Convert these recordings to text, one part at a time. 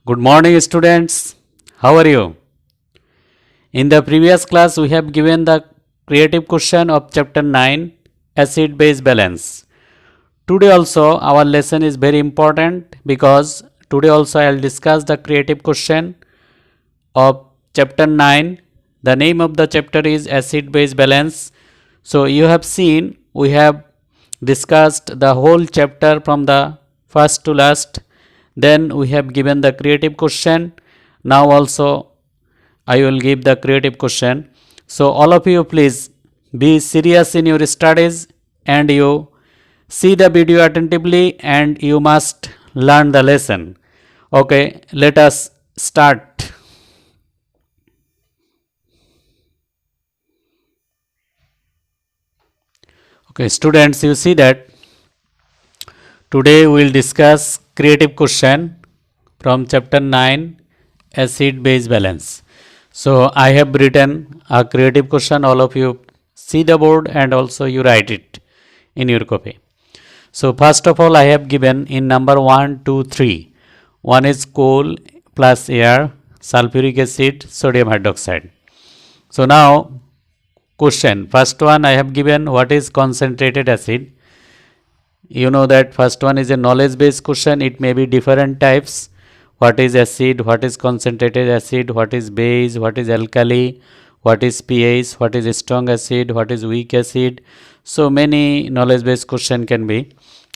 Good morning, students. How are you? In the previous class, we have given the creative question of chapter 9 acid base balance. Today, also, our lesson is very important because today, also, I will discuss the creative question of chapter 9. The name of the chapter is acid base balance. So, you have seen we have discussed the whole chapter from the first to last. Then we have given the creative question. Now also I will give the creative question. So all of you please be serious in your studies and you see the video attentively and you must learn the lesson. Okay, let us start. Okay, students, you see that today we will discuss creative question from chapter 9 acid base balance. So I have written a creative question. All of you see the board and also you write it in your copy. So first of all I have given in number 1, 2, 3. One is coal plus air, sulfuric acid, sodium hydroxide. So now question. First one I have given what is concentrated acid. You know that first one is a knowledge based question. It may be different types. What is acid, what is concentrated acid, what is base, what is alkali, what is pH, what is strong acid, what is weak acid. So many knowledge based question can be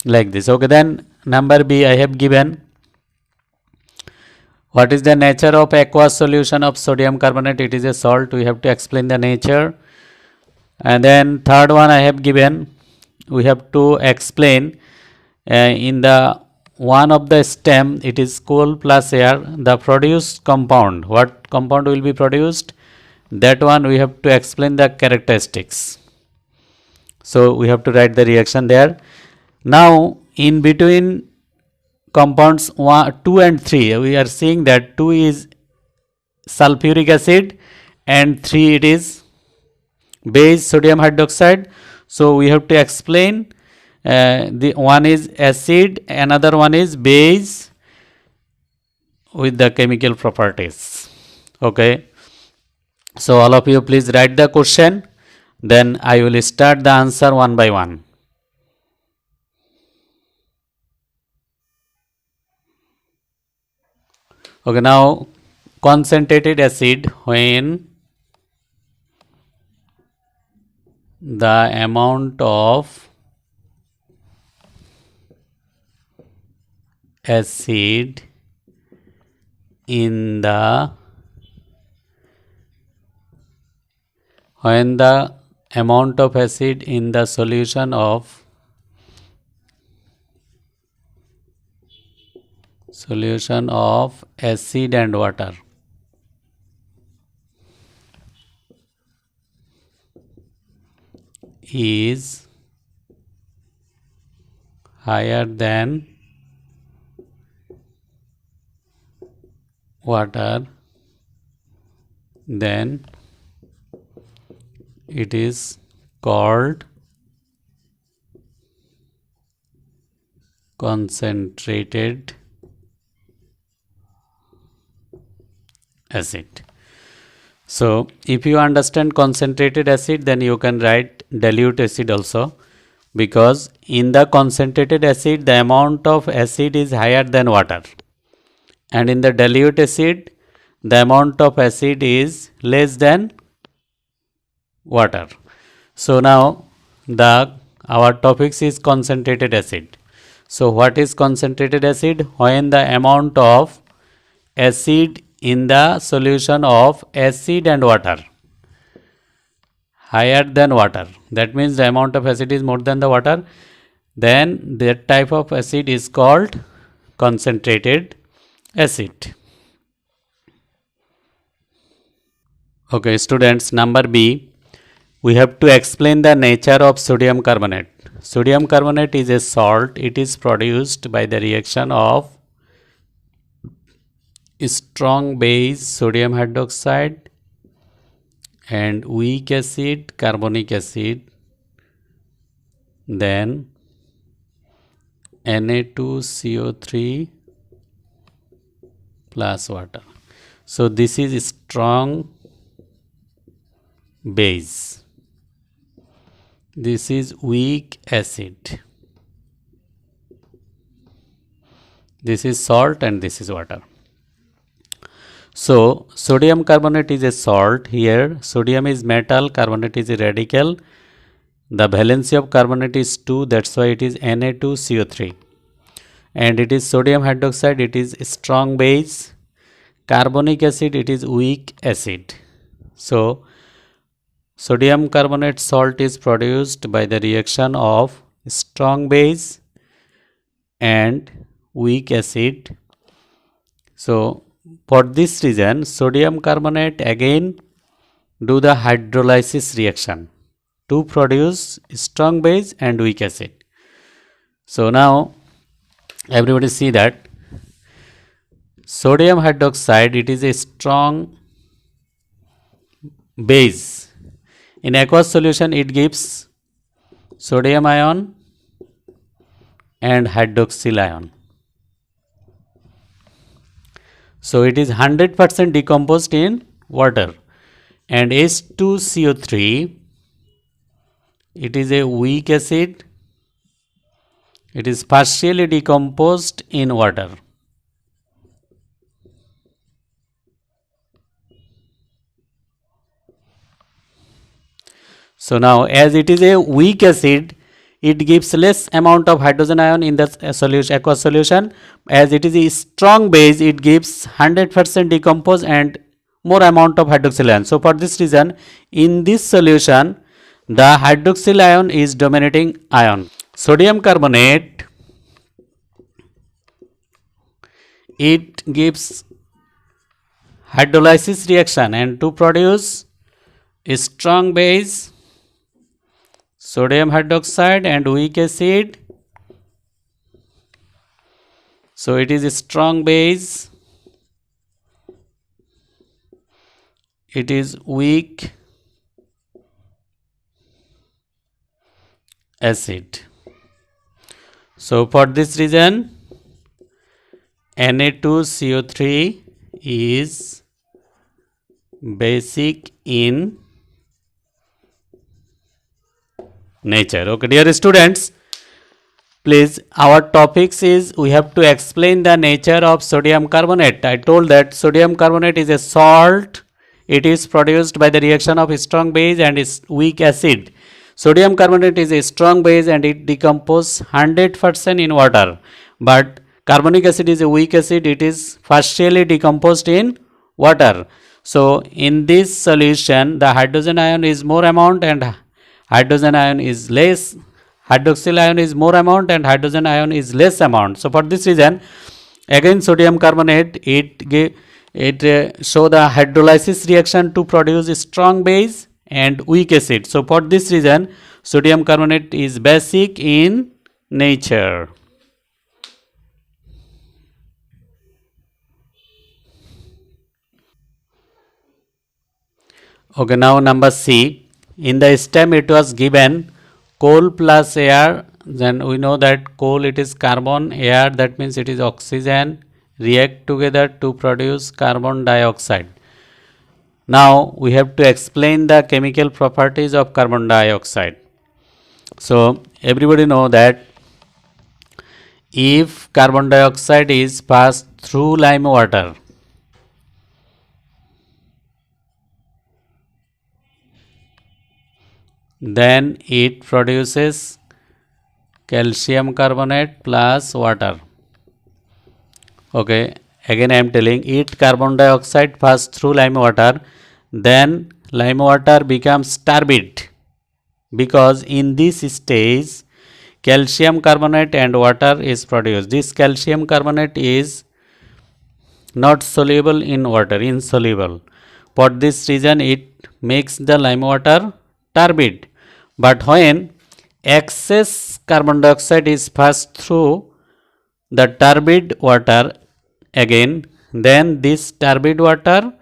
like this. Okay, then number B I have given what is the nature of aqueous solution of sodium carbonate. It is a salt. We have to explain the nature. And then third one I have given, we have to explain in the one of the stem, it is coal plus air, the produced compound. What compound will be produced? That one we have to explain the characteristics. So we have to write the reaction there. Now in between compounds 2 and 3, we are seeing that 2 is sulfuric acid and 3 it is base sodium hydroxide. So we have to explain the one is acid, another one is base with the chemical properties. Okay, so all of you please write the question, then I will start the answer one by one. Okay, now concentrated acid, when the amount of acid in the when the amount of acid in the solution of acid and water is higher than water, then it is called concentrated acid. So if you understand concentrated acid, then you can write dilute acid also, because in the concentrated acid the amount of acid is higher than water, and in the dilute acid the amount of acid is less than water. So now our topics is concentrated acid. So what is concentrated acid? When the amount of acid in the solution of acid and water higher than water, that means the amount of acid is more than the water, then that type of acid is called concentrated acid. Okay, students, number B, we have to explain the nature of sodium carbonate. Sodium carbonate is a salt. It is produced by the reaction of strong base sodium hydroxide and weak acid carbonic acid, then Na2CO3 plus water. So this is strong base. This is weak acid. This is salt and this is water. So sodium carbonate is a salt. Here sodium is metal, carbonate is a radical. The valency of carbonate is 2, that's why it is Na2CO3. And it is sodium hydroxide, it is strong base. Carbonic acid, it is weak acid. So sodium carbonate salt is produced by the reaction of strong base and weak acid. So for this reason, sodium carbonate again do the hydrolysis reaction to produce strong base and weak acid. So now everybody see that sodium hydroxide, it is a strong base. In aqueous solution it gives sodium ion and hydroxyl ion. So it is 100% decomposed in water. And H2CO3, it is a weak acid. It is partially decomposed in water. So now as it is a weak acid, it gives less amount of hydrogen ion in the solution, aqueous solution. As it is a strong base, it gives 100% decomposed and more amount of hydroxyl ion. So for this reason, in this solution, the hydroxyl ion is dominating ion. Sodium carbonate, it gives hydrolysis reaction and to produce a strong base, sodium hydroxide and weak acid. So it is a strong base, it is weak acid. So for this reason, Na2CO3 is basic in nature. Okay, dear students, please, our topics is we have to explain the nature of sodium carbonate. I told that sodium carbonate is a salt. It is produced by the reaction of strong base and is weak acid. Sodium carbonate is a strong base and it decomposes 100% in water. But carbonic acid is a weak acid. It is partially decomposed in water. So in this solution, the hydrogen ion is more amount and hydrogen ion is less. Hydroxyl ion is more amount and hydrogen ion is less amount. So for this reason, again sodium carbonate, it show the hydrolysis reaction to produce a strong base and weak acid. So for this reason, sodium carbonate is basic in nature. Okay, now number C. In the STEM it was given coal plus air. Then we know that coal, it is carbon, air, that means it is oxygen, react together to produce carbon dioxide. Now we have to explain the chemical properties of carbon dioxide. So everybody know that if carbon dioxide is passed through lime water, then it produces calcium carbonate plus water. Okay, again I am telling, it carbon dioxide pass through lime water, then lime water becomes turbid, because in this stage calcium carbonate and water is produced. This calcium carbonate is not soluble in water, insoluble. For this reason it makes the lime water turbid. But when excess carbon dioxide is passed through the turbid water again, then this turbid water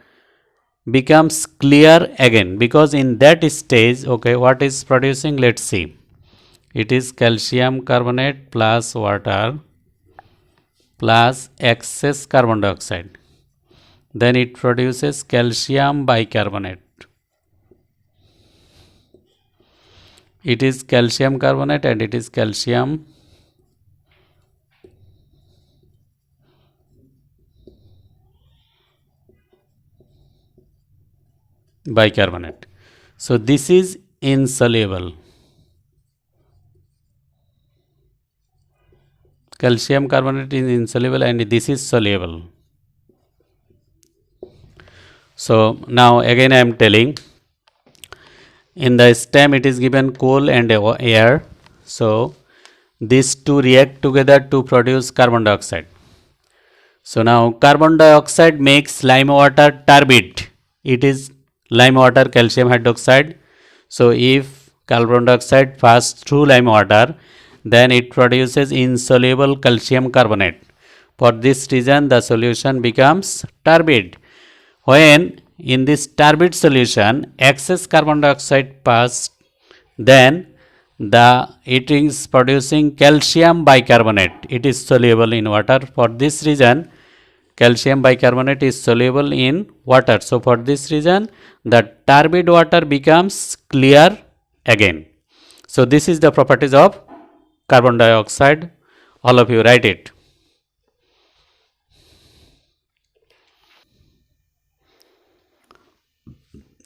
becomes clear again, because in that stage, okay, what is producing, let's see, it is calcium carbonate plus water plus excess carbon dioxide. then it produces calcium bicarbonate. It is calcium carbonate and it is calcium bicarbonate. So this is insoluble. Calcium carbonate is insoluble and this is soluble. So now again I am telling, in the stem it is given coal and air. So these two react together to produce carbon dioxide. So now carbon dioxide makes lime water turbid. It is lime water calcium hydroxide. So if carbon dioxide passes through lime water, then it produces insoluble calcium carbonate. For this reason the solution becomes turbid. When in this turbid solution excess carbon dioxide passes, then it is producing calcium bicarbonate. It is soluble in water. For this reason calcium bicarbonate is soluble in water. So for this reason the turbid water becomes clear again. So this is the properties of carbon dioxide. All of you write it.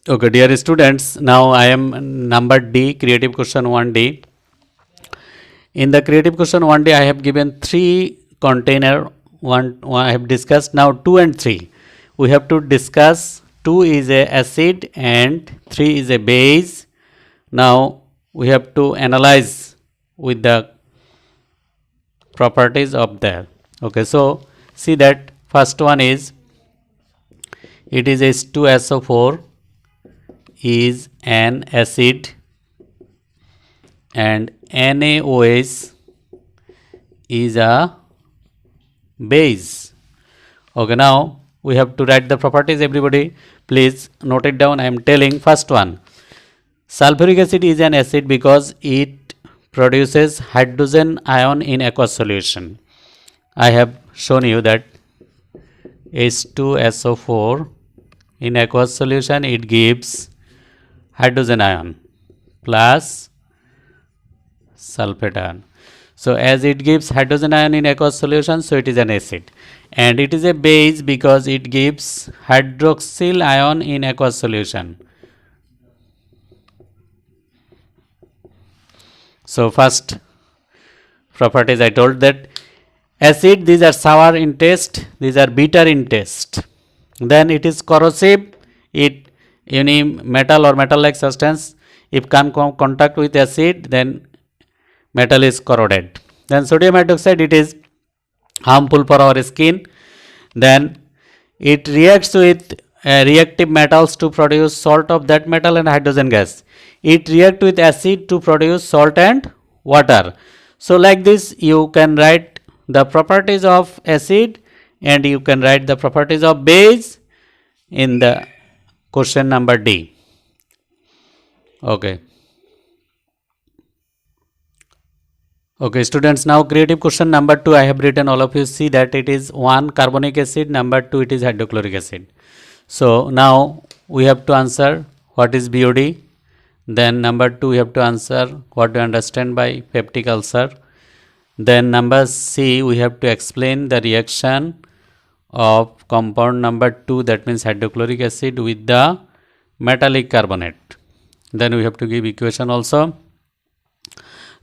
Okay, dear students, now I am number D, creative question 1D. In the creative question 1D, I have given 3 container. One I have discussed. Now 2 and 3. We have to discuss. 2 is a acid and 3 is a base. Now we have to analyze with the properties of that. Okay, so see that first one is, it is H2SO4 is an acid and NaOH is a base. Okay, now we have to write the properties. Everybody please note it down. I am telling first one, sulfuric acid is an acid because it produces hydrogen ion in aqueous solution. I have shown you that H2SO4 in aqueous solution it gives hydrogen ion plus sulfate ion. So as it gives hydrogen ion in aqueous solution, so it is an acid, and it is a base because it gives hydroxyl ion in aqueous solution. So first properties I told that acid, these are sour in taste, these are bitter in taste. Then it is corrosive. It any metal or metal like substance, if come contact with acid, then metal is corroded. Then sodium hydroxide, it is harmful for our skin. Then it reacts with reactive metals to produce salt of that metal and hydrogen gas. It reacts with acid to produce salt and water. So like this you can write the properties of acid and you can write the properties of base in the question number D. Okay. Okay students, now creative question number 2 I have written. All of you see that it is 1 carbonic acid, number 2 it is hydrochloric acid. So now we have to answer what is BOD. Then number 2 we have to answer what do you understand by peptic ulcer. Then number C we have to explain the reaction of compound number 2, that means hydrochloric acid, with the metallic carbonate. Then we have to give equation also.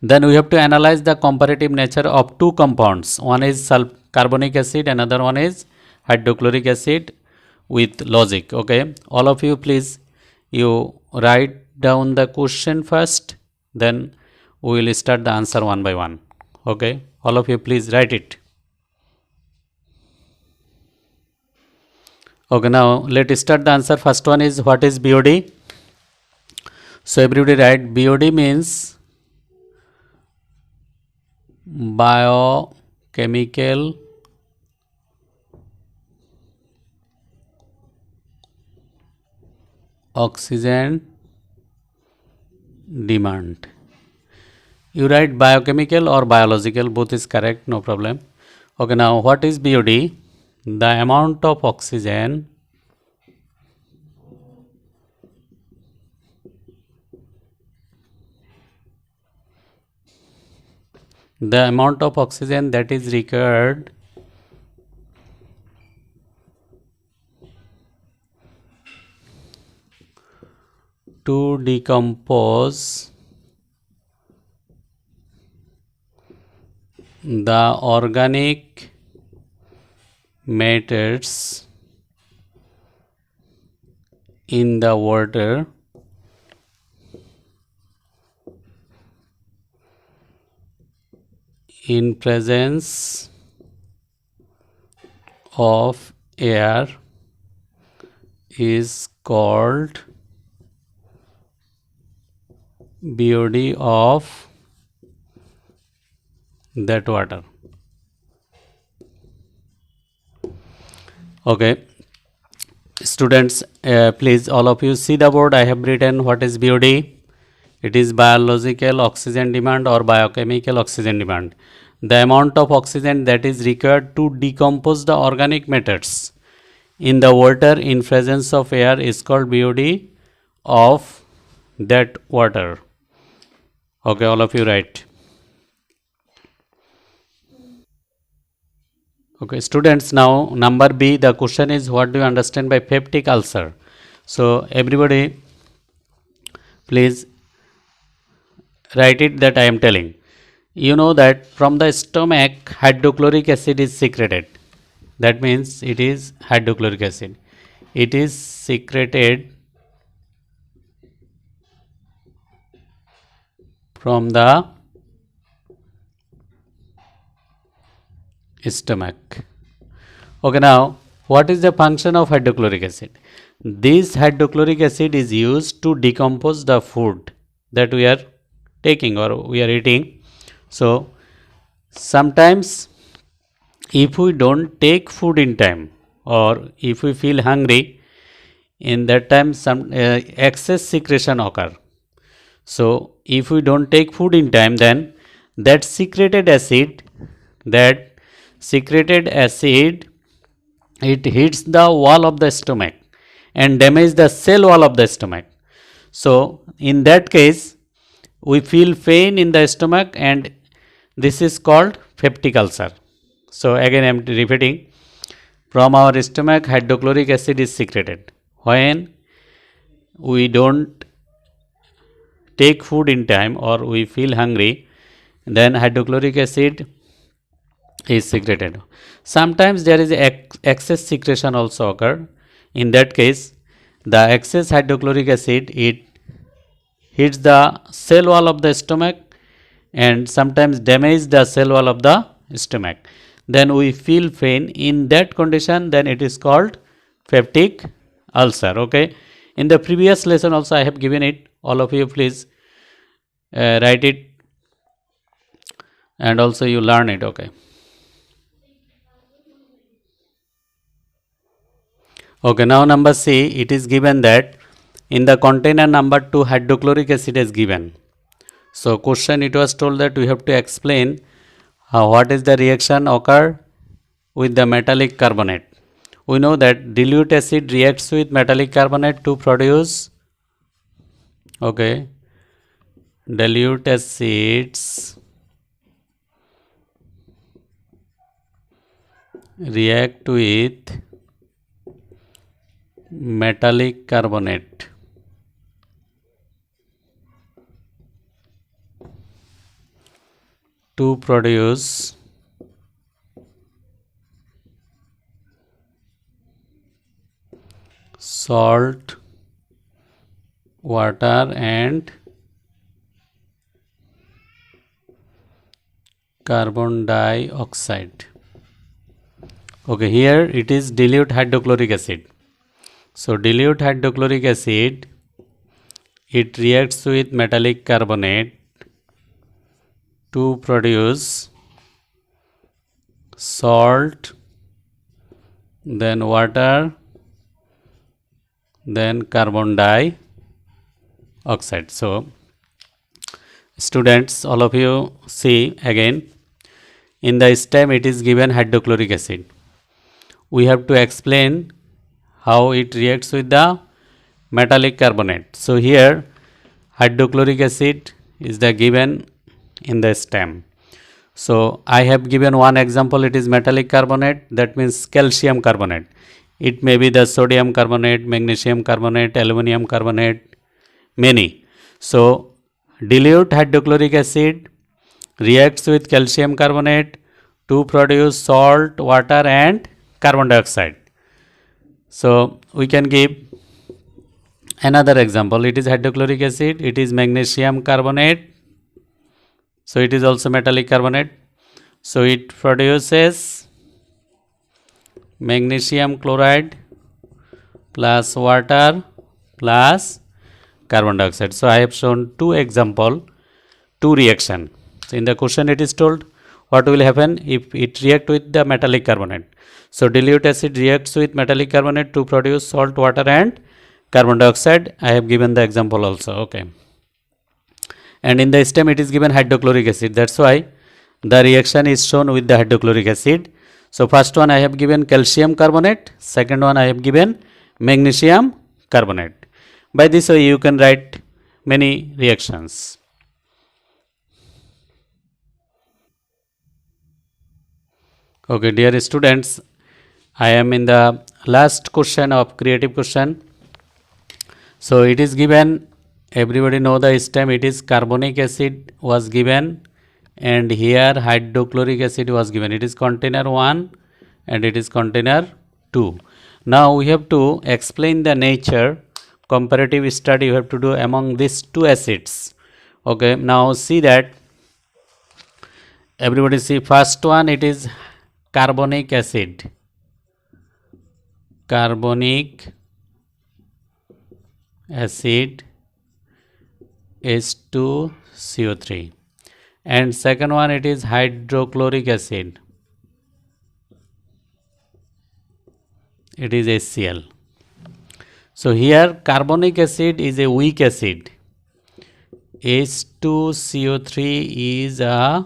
Then we have to analyze the comparative nature of 2 compounds. One is carbonic acid, another one is hydrochloric acid, with logic. Okay, all of you please you write down the question first, then we will start the answer one by one. Okay, all of you please write it. Okay, now let's start the answer. First one is, what is BOD? So everybody write, BOD means biochemical oxygen demand. You write biochemical or biological, both is correct, no problem. Okay, now what is BOD? The amount of oxygen the amount of oxygen that is required to decompose the organic matters in the water in presence of air is called BOD of that water. Okay, students, please all of you see the board. I have written what is BOD. It is biological oxygen demand or biochemical oxygen demand. The amount of oxygen that is required to decompose the organic matters in the water in presence of air is called BOD of that water. Okay, all of you write. Okay, students, now number B, the question is what do you understand by peptic ulcer? So everybody please write it that I am telling. You know that from the stomach hydrochloric acid is secreted. That means it is hydrochloric acid. It is secreted from the stomach. Okay, now what is the function of hydrochloric acid? This hydrochloric acid is used to decompose the food that we are taking or we are eating. So sometimes if we don't take food in time or if we feel hungry, in that time some excess secretion occur. So if we don't take food in time, then that secreted acid it hits the wall of the stomach and damage the cell wall of the stomach. So in that case we feel pain in the stomach and this is called peptic ulcer. So again I am repeating, from our stomach hydrochloric acid is secreted. When we don't take food in time or we feel hungry, then hydrochloric acid is secreted. Sometimes there is excess secretion also occur. In that case, the excess hydrochloric acid it hits the cell wall of the stomach and sometimes damage the cell wall of the stomach. Then we feel pain. In that condition, then it is called peptic ulcer. Okay. In the previous lesson also I have given it. All of you please write it and also you learn it. Okay. Okay, now number C, it is given that in the container number 2 hydrochloric acid is given. So question it was told that we have to explain what is the reaction occur with the metallic carbonate. We know that dilute acid reacts with metallic carbonate to produce, okay, dilute acids react with metallic carbonate to produce salt, water and carbon dioxide. Okay, here it is dilute hydrochloric acid. So dilute hydrochloric acid, it reacts with metallic carbonate to produce salt, then water, then carbon dioxide. So students, all of you see again, in the stem it is given hydrochloric acid. We have to explain how it reacts with the metallic carbonate. So here hydrochloric acid is the given in the stem. So I have given one example, it is metallic carbonate, that means calcium carbonate. It may be the sodium carbonate, magnesium carbonate, aluminum carbonate, many. So dilute hydrochloric acid reacts with calcium carbonate to produce salt, water and carbon dioxide. So we can give another example, it is hydrochloric acid, it is magnesium carbonate, so it is also metallic carbonate. So it produces magnesium chloride plus water plus carbon dioxide. So I have shown two example, two reaction. So in the question it is told what will happen if it react with the metallic carbonate. So dilute acid reacts with metallic carbonate to produce salt, water and carbon dioxide. I have given the example also. Okay. And in the stem it is given hydrochloric acid. That's why the reaction is shown with the hydrochloric acid. So first one I have given calcium carbonate, second one I have given magnesium carbonate. By this way you can write many reactions. Okay, dear students, I am in the last question of creative question. So it is given, everybody know the stem, it is carbonic acid was given and here hydrochloric acid was given. It is container 1 and it is container 2. Now we have to explain the nature, comparative study you have to do among these two acids. Okay, now see that, everybody see, first one it is carbonic acid, carbonic acid H2CO3, and second one it is hydrochloric acid, it is HCl. So here carbonic acid is a weak acid, H2CO3 is a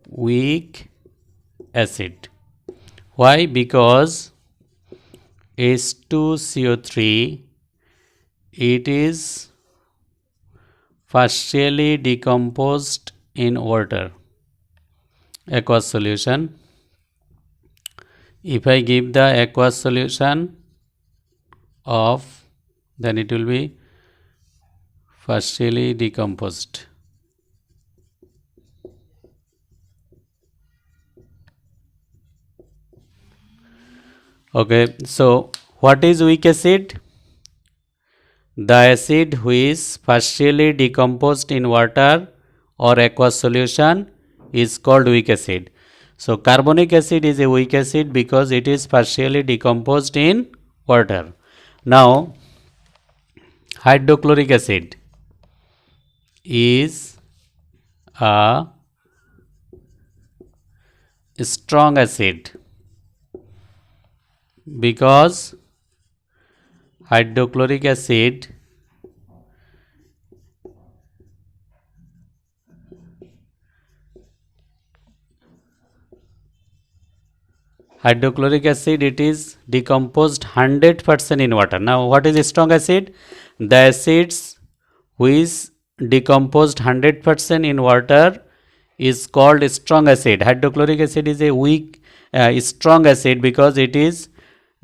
weak acid. Why? Because H2CO3 it is partially decomposed in water, aqueous solution. If I give the aqueous solution of, then it will be partially decomposed. Okay, so what is weak acid? The acid which is partially decomposed in water or aqueous solution is called weak acid. So carbonic acid is a weak acid because it is partially decomposed in water. Now hydrochloric acid is a strong acid because hydrochloric acid it is decomposed 100% in water. Now what is a strong acid? The acids which decomposed 100% in water is called strong acid. Hydrochloric acid is a weak strong acid because it is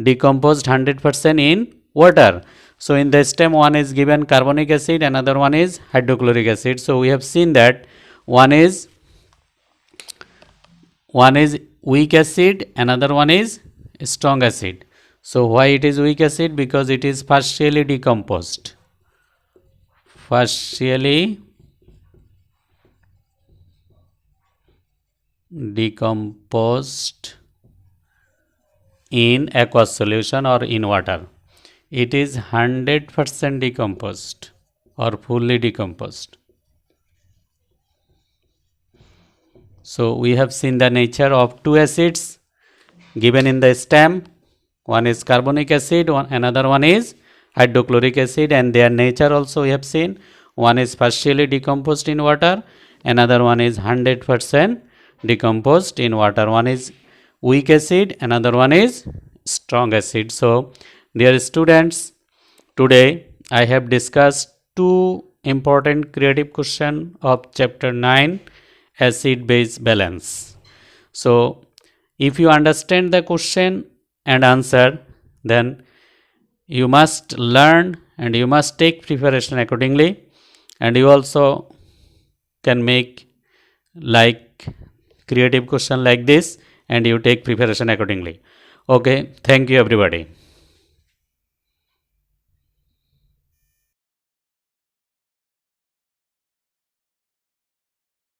decomposed 100% in water. So in the stem one is given carbonic acid, another one is hydrochloric acid. So we have seen that one is weak acid, another one is strong acid. So why it is weak acid? Because it is partially decomposed. Partially decomposed in aqueous solution or in water. It is 100% decomposed or fully decomposed. So we have seen the nature of two acids given in the stem. One is carbonic acid, another one is hydrochloric acid, and their nature also we have seen. One is partially decomposed in water, another one is 100% decomposed in water. One is weak acid, another one is strong acid. So dear students, today I have discussed two important creative questions of chapter 9 acid base balance. So if you understand the question and answer, then you must learn and you must take preparation accordingly, and you also can make like creative question like this and you take preparation accordingly. Okay, thank you everybody.